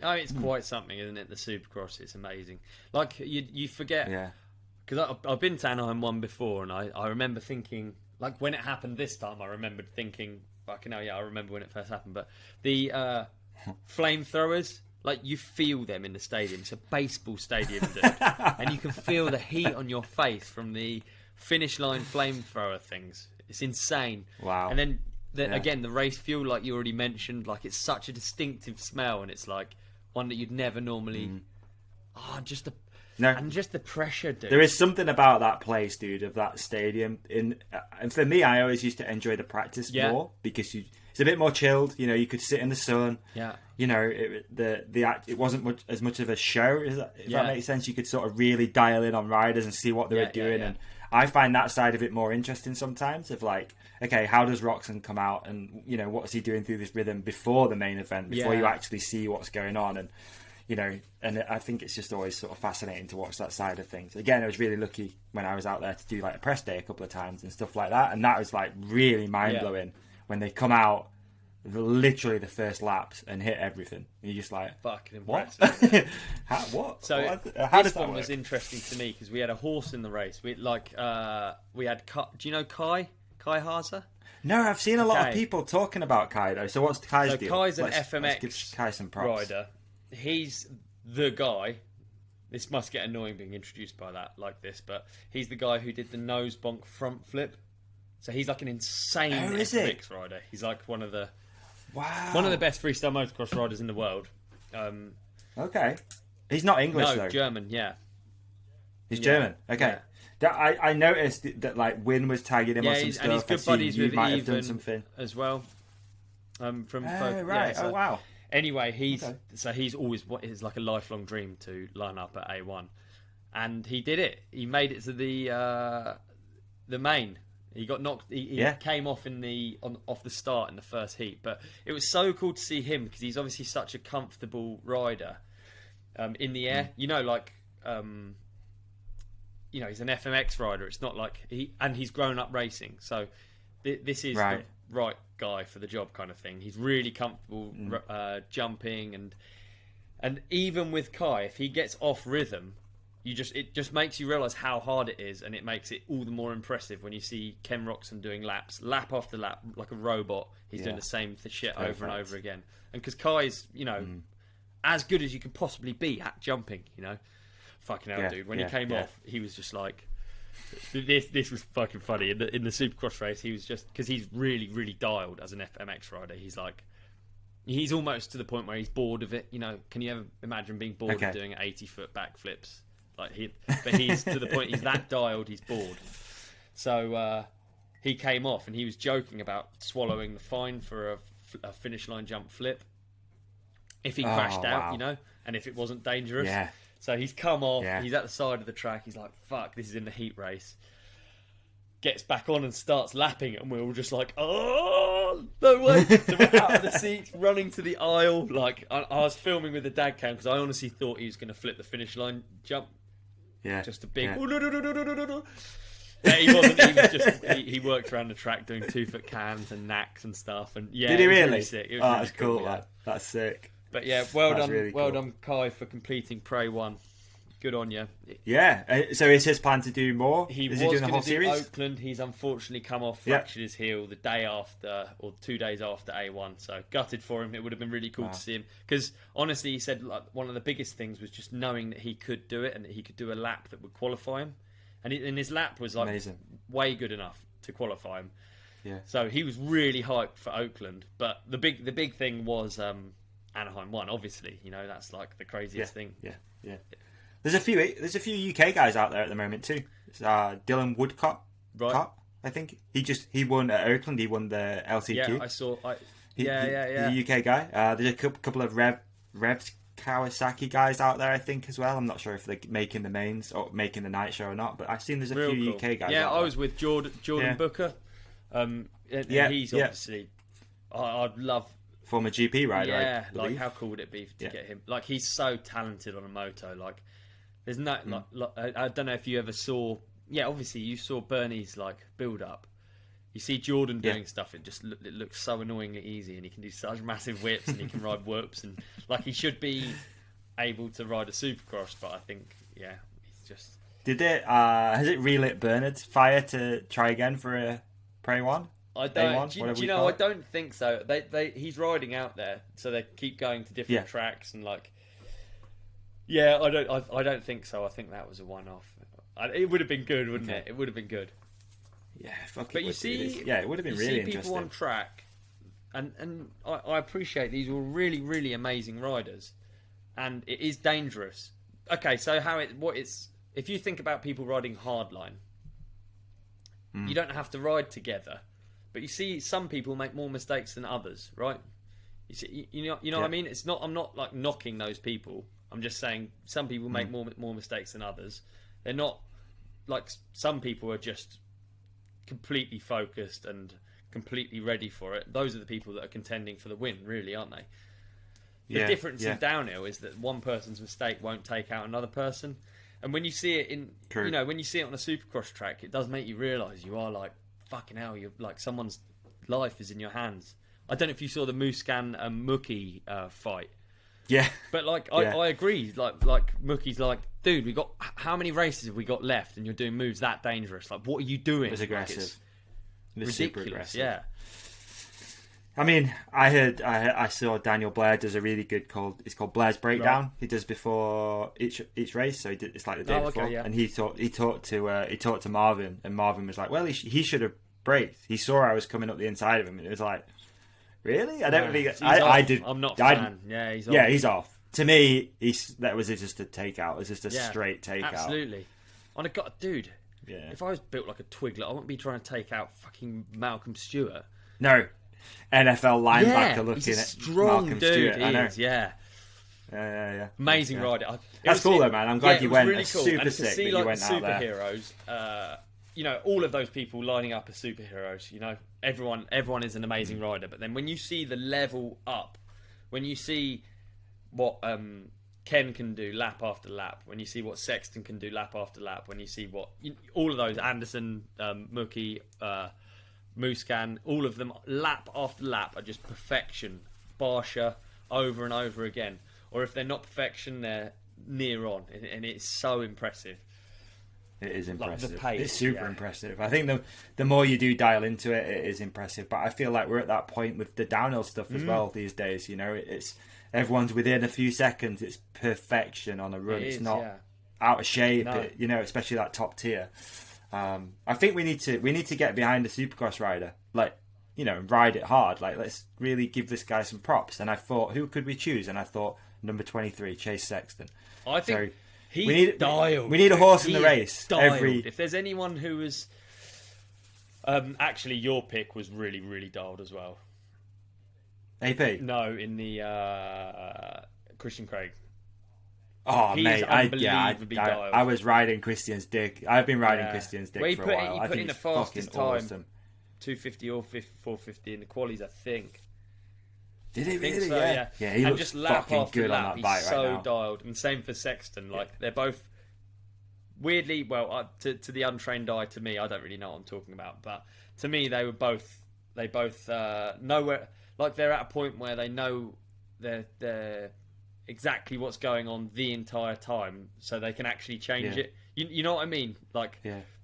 Oh, it's quite something, isn't it? The Supercross, it's amazing. Like you forget, because I've been to Anaheim one before, and I remember thinking, like when it happened this time, I remembered thinking, fucking hell, yeah, I remember when it first happened. But the flamethrowers, like you feel them in the stadium. It's a baseball stadium, dude, and you can feel the heat on your face from the finish line flamethrower things. It's insane. Wow. And then again, the race fuel, like you already mentioned, like it's such a distinctive smell, and it's like one that you'd never normally. Just the pressure, dude. There is something about that place, dude, of that stadium. And for me, I always used to enjoy the practice more because it's a bit more chilled. You know, you could sit in the sun. Yeah. You know, it wasn't as much of a show. If that makes sense, you could sort of really dial in on riders and see what they were doing. And I find that side of it more interesting sometimes. Of like, okay, how does Roxon come out, and you know, what's he doing through this rhythm before the main event, before you actually see what's going on, and you know, and I think it's just always sort of fascinating to watch that side of things. Again, I was really lucky when I was out there to do like a press day a couple of times and stuff like that, and that was like really mind blowing when they come out literally the first laps and hit everything. And you're just like, fucking impressive. What? So how this does that one work? was interesting to me because we had a horse in the race. We had do you know Kai Haza? No, I've seen a lot of people talking about Kai though. So what's Kai's deal? Kai's an Let's FMX give Kai some props. rider. He's the guy. This must get annoying being introduced by that like this, but he's the guy who did the nose bonk front flip. So he's like an insane FMX rider. He's like one of the best freestyle motocross riders in the world. Okay, he's not English though. German. Yeah, he's German. Okay. Yeah. I noticed that like Win was tagging him on some stuff. And he's good buddies with Even something as well. Right. Oh wow. Anyway, he's always it's like a lifelong dream to line up at A1, and he did it. He made it to the main. He got knocked. He came off off the start in the first heat, but it was so cool to see him because he's obviously such a comfortable rider in the air. You know, like. You know, he's an FMX rider. It's not like he's grown up racing. So this is the right guy for the job kind of thing. He's really comfortable jumping and even with Kai, if he gets off rhythm, it just makes you realise how hard it is, and it makes it all the more impressive when you see Ken Roxon doing lap after lap like a robot. He's doing the same shit over and over again. And because Kai's, you know, as good as you could possibly be at jumping, you know. Fucking hell, dude. When he came off, he was just like... This was fucking funny. In the Supercross race, he was just... Because he's really, really dialed as an FMX rider. He's like... He's almost to the point where he's bored of it. You know, can you ever imagine being bored of doing 80-foot backflips? But he's to the point, he's that dialed, he's bored. So he came off and he was joking about swallowing the fine for a finish line jump flip. If he crashed out, you know, and if it wasn't dangerous. Yeah. So he's come off, he's at the side of the track, he's like, fuck, this is in the heat race. Gets back on and starts lapping, and we're all just like, oh, no way. So we're out of the seats, running to the aisle. Like, I was filming with the dad cam because I honestly thought he was going to flip the finish line jump. Yeah. Just a big, oh, no. But he wasn't, he was just, he worked around the track doing 2-foot cans and knacks and stuff. And yeah, did he really? Really sick. It was really that's cool, man. That's sick. But yeah, well That's done, really well cool. done, Kai, for completing Prey 1. Good on you. Yeah. So is his plan to do more? He is was he doing the going whole to do series? Oakland. He's unfortunately come off, fractured his heel the day after, or 2 days after A1. So gutted for him. It would have been really cool to see him. Because honestly, he said like, one of the biggest things was just knowing that he could do it and that he could do a lap that would qualify him. And his lap was like way good enough to qualify him. Yeah. So he was really hyped for Oakland. But the big thing was Anaheim 1. Obviously, you know, that's like the craziest thing. Yeah. There's a few UK guys out there at the moment too. It's, Dylan Woodcock, I think he won at Oakland. He won the LCQ. Yeah, I saw. He's a UK guy. There's a couple of Revs Kawasaki guys out there, I think, as well. I'm not sure if they're making the mains or making the night show or not, but I've seen there's a few UK guys. Yeah, out I there. was with Jordan Booker. He's obviously. I'd love. Former GP rider. Yeah, like how cool would it be to get him? Like he's so talented on a moto. Like there's no. I don't know if you ever saw. Yeah, obviously you saw Bernie's like build up. You see Jordan doing stuff, it looks so annoyingly easy, and he can do such massive whips, and he can ride whoops, and like he should be able to ride a Supercross, but I think he's just. Has it relit Bernard's fire to try again for a Prey 1? I don't. Do you know? I don't think so. He's riding out there, so they keep going to different tracks and like. Yeah, I don't think so. I think that was a one-off. It would have been good, wouldn't it? It would have been good. Yeah, but you see, it would have been really interesting. People on track, and I appreciate these were really, really amazing riders, and it is dangerous. Okay, so if you think about people riding hardline, you don't have to ride together, but you see some people make more mistakes than others, right? You see, you know what I mean? It's not. I'm not like knocking those people. I'm just saying some people make more mistakes than others. They're not like some people are just completely focused and completely ready for it. Those are the people that are contending for the win, really, aren't they? The difference in downhill is that one person's mistake won't take out another person. And when you see it when you see it on a Supercross track, it does make you realise you are like, fucking hell, you're like someone's life is in your hands. I don't know if you saw the Muskan and Mookie fight. Yeah, but like I agree. Like Mookie's like, dude, we got how many races have we got left, and you're doing moves that dangerous? Like, what are you doing? It was aggressive. It was super aggressive. Yeah. I mean, I saw Daniel Blair does a really good it's called Blair's Breakdown. Right. He does before each race, so it's like the day before. And he talked to Marvin, and Marvin was like, well, he should have braked. He saw I was coming up the inside of him, and it was like. Really? I don't think I did. I'm not a fan. Yeah, he's off. Yeah, he's off. To me, that was just a takeout. It was just a straight takeout. Absolutely. Dude. Yeah. If I was built like a twiglet, I wouldn't be trying to take out fucking Malcolm Stewart. No, NFL linebacker looking at strong Malcolm dude. Stewart. I know. Is, yeah. Yeah. Amazing rider. That's cool though, man. I'm glad you went. Really cool. Super and sick to see that like you went the out there. Superheroes. All of those people lining up as superheroes, everyone is an amazing rider. But then when you see the level up, when you see what Ken can do lap after lap, when you see what Sexton can do lap after lap, when you see what all of those, Anderson, Mookie, Muskan, all of them lap after lap are just perfection. Barsha over and over again. Or if they're not perfection, they're near on. And it's so impressive. It is impressive. Like the pace, it's super impressive. I think the more you do dial into it, it is impressive. But I feel like we're at that point with the downhill stuff as well these days. It's everyone's within a few seconds. It's perfection on a run. It's not out of shape. No. Especially that top tier. I think we need to get behind the Supercross rider, ride it hard. Like, let's really give this guy some props. And I thought, who could we choose? And I thought number 23, Chase Sexton. I think. Dialed. We need a horse in the race. If there's anyone who is, actually, your pick was really, really dialed as well. AP? No, in the Christian Craig. Oh, he mate, I was riding Christian's dick. I've been riding Christian's dick for a while. He put in the fastest time, awesome. 250 or 450 in the qualies, I think. Did he really? So, yeah. He looks just lap fucking after good lap, on that bike he's right so now. dialed, and same for Sexton. Like they're both weirdly, to the untrained eye, to me, I don't really know what I'm talking about, but to me, they both know where. Like they're at a point where they know they're exactly what's going on the entire time, so they can actually change it. You know what I mean? Like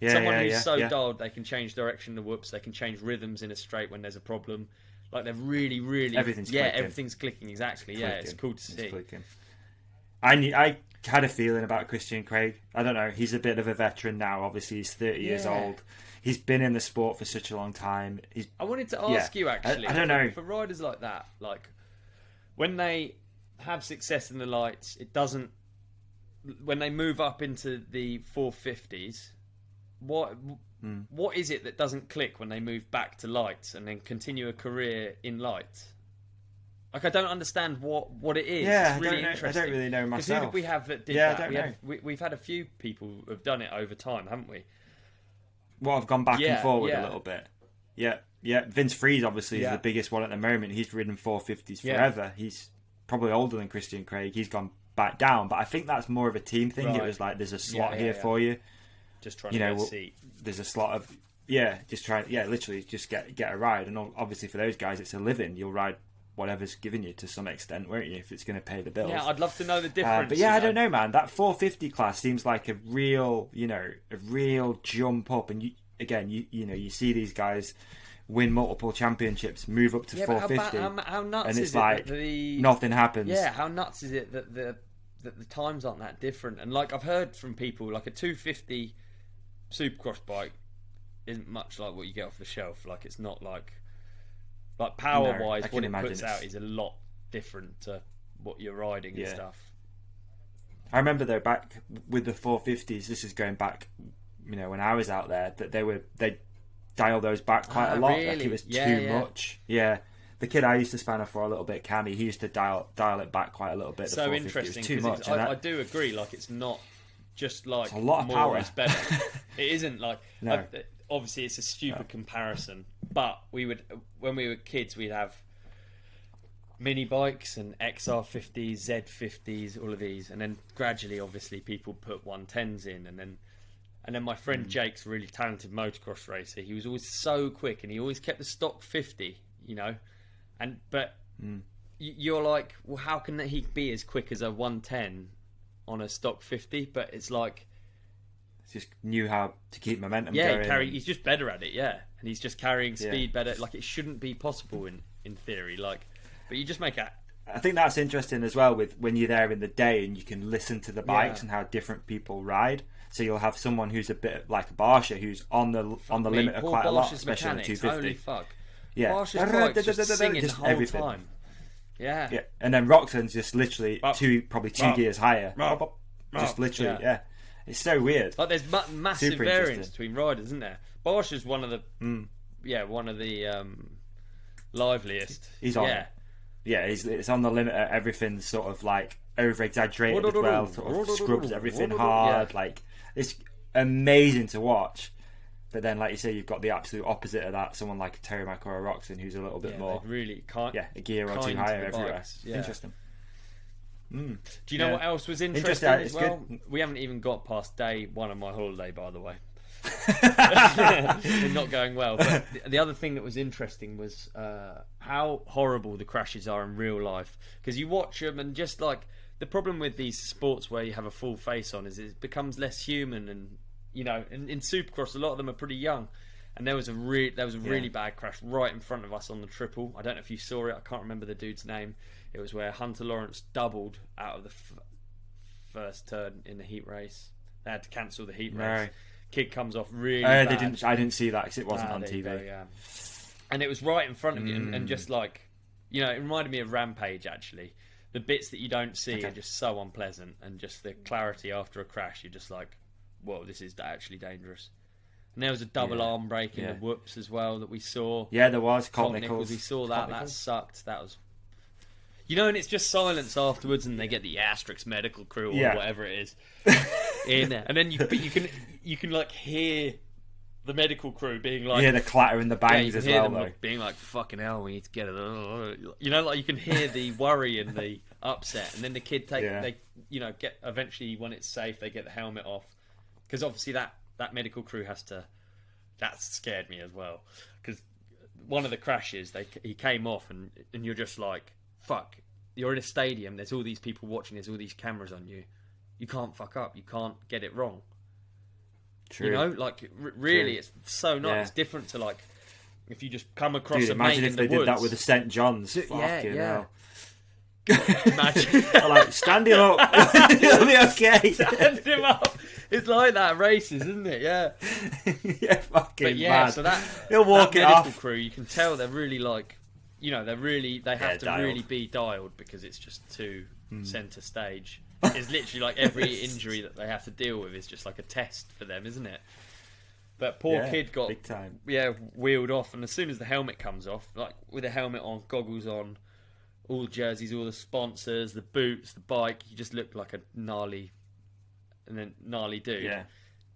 someone who's dialed, they can change direction to whoops, they can change rhythms in a straight when there's a problem. Like they're really, really everything's clicking exactly. It's cool to see. I had a feeling about Christian Craig. I don't know. He's a bit of a veteran now. Obviously, he's 30 years old. He's been in the sport for such a long time. I wanted to ask you actually. I don't know for riders like that. Like when they have success in the lights, it doesn't. When they move up into the 450s, what is it that doesn't click when they move back to lights and then continue a career in lights? Like, I don't understand what it is. Yeah, it's really interesting. I don't really know myself. Because who did we have that did that? I don't know. We've had a few people who have done it over time, haven't we? Well, I've gone back and forward a little bit. Yeah. Vince Freed obviously is the biggest one at the moment. He's ridden 450s forever. He's probably older than Christian Craig. He's gone back down, but I think that's more of a team thing. Right. It was like, there's a slot here for you. just trying to get a seat. There's a slot of literally just get a ride. And obviously for those guys, it's a living. You'll ride whatever's given you to some extent, won't you? If it's going to pay the bills. Yeah, I'd love to know the difference. But I don't know, man. That 450 class seems like a real jump up. And you see these guys win multiple championships, move up to 450, how nuts and it's is like nothing happens. Yeah, how nuts is it that the times aren't that different? And like I've heard from people, like a 250 Supercross bike isn't much like what you get off the shelf. Like it's not like power wise, what it puts out is a lot different to what you're riding and stuff. I remember though, back with the 450s, this is going back, when I was out there, that they dial those back quite a lot. Really? Like it was too much. Yeah. The kid I used to spanner for a little bit, Cammy, he used to dial it back quite a little bit. So interesting. Too much. I do agree. Like it's not just like it's a lot of more power. Is better. It isn't like no. Obviously it's a stupid comparison, but when we were kids, we'd have mini bikes and XR50s, Z50s, all of these, and then gradually, obviously, people put 110s in, and then my friend Jake's a really talented motocross racer. He was always so quick, and he always kept the stock 50, but you're like, well, how can he be as quick as a 110 on a stock 50? But it's like, just knew how to keep momentum going. He's just better at it, and he's just carrying speed better. Like it shouldn't be possible in theory, but you just make it. I think that's interesting as well with when you're there in the day and you can listen to the bikes and how different people ride. So you'll have someone who's a bit like a Barsha who's on the limiter quite a lot, especially on 250. Holy fuck! Yeah, Barsha's bikees just singing the whole everything. time. Yeah, and then Roxanne's just literally probably two gears higher. Just literally, It's so weird. Like there's massive variance between riders, isn't there? Barsha's one of the liveliest. He's on. It's on the limiter. Everything's sort of like over exaggerated as well. Sort of scrubs everything hard. Yeah. Like it's amazing to watch. But then, like you say, you've got the absolute opposite of that. Someone like a Terry Mack or a Roxanne who's a little bit more really kind. Yeah, a gear or two higher everywhere. Yeah. Interesting. Do you know what else was interesting as well? Good. We haven't even got past day one of my holiday, by the way. We're not going well. But the other thing that was interesting was how horrible the crashes are in real life. Because you watch them and just like the problem with these sports where you have a full face on is it becomes less human. And in Supercross, a lot of them are pretty young. And there was a really bad crash right in front of us on the triple. I don't know if you saw it. I can't remember the dude's name. It was where Hunter Lawrence doubled out of the first turn in the heat race. They had to cancel the heat race. Kid comes off really bad. I didn't see that because it wasn't on TV. Go. And it was right in front of you, and just like it reminded me of Rampage. Actually, the bits that you don't see are just so unpleasant, and just the clarity after a crash. You're just like, whoa, this is actually dangerous. And there was a double arm break in the whoops as well that we saw. Yeah, there was. Colt Nichols. We saw that. That sucked. That was. And it's just silence afterwards, and they get the asterisk medical crew or whatever it is in there, and then you can like hear the medical crew being like, the clatter and the bangs as well, though. Being like, fucking hell, we need to get it. Like you can hear the worry and the upset, and then the kid get eventually when it's safe, they get the helmet off because obviously that medical crew has to. That scared me as well because one of the crashes he came off and you're just like. Fuck, you're in a stadium, there's all these people watching, there's all these cameras on you. You can't fuck up, you can't get it wrong. True. Really, it's so nice. It's different to like, if you just come across a mate in the woods. Imagine if they did that with the St. John's. Fucking hell. Imagine. Like, stand him up. It'll be okay. Stand him up. It's like that races, isn't it? Yeah. Fucking mad. So that he'll walk it medical off. crew, you can tell they're really like, they have to dialed. really be dialed because it's just too centre stage. It's literally like every injury that they have to deal with is just like a test for them, isn't it? But poor kid got big time. Wheeled off, and as soon as the helmet comes off, like with a helmet on, goggles on, all the jerseys, all the sponsors, the boots, the bike, you just look like a gnarly dude. Yeah.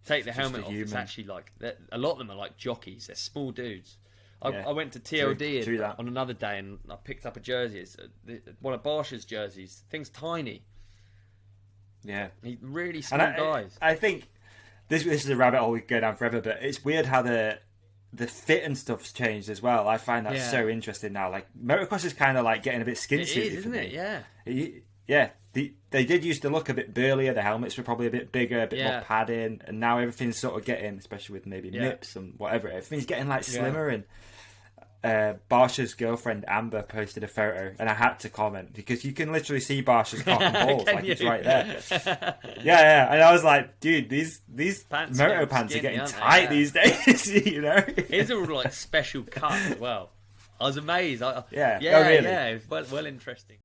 Take the helmet off. It's actually like a lot of them are like jockeys. They're small dudes. I went to TLD on another day and I picked up a jersey. It's one of Barsha's jerseys. Thing's tiny. Yeah. Really small guys. I think this is a rabbit hole we could go down forever, but it's weird how the fit and stuff's changed as well. I find that so interesting now. Like motocross is kind of like getting a bit skin suited, isn't it? Yeah. Yeah. They did used to look a bit burlier. The helmets were probably a bit bigger, a bit more padding, and now everything's sort of getting, especially with maybe nips and whatever, everything's getting like slimmer. And Barsha's girlfriend Amber posted a photo, and I had to comment because you can literally see Barsha's cock and balls, like it's right there. Yeah, and I was like, dude, these moto pants are getting tight these days. You know, his are all like special cut as well. I was amazed. Really? Yeah, well interesting.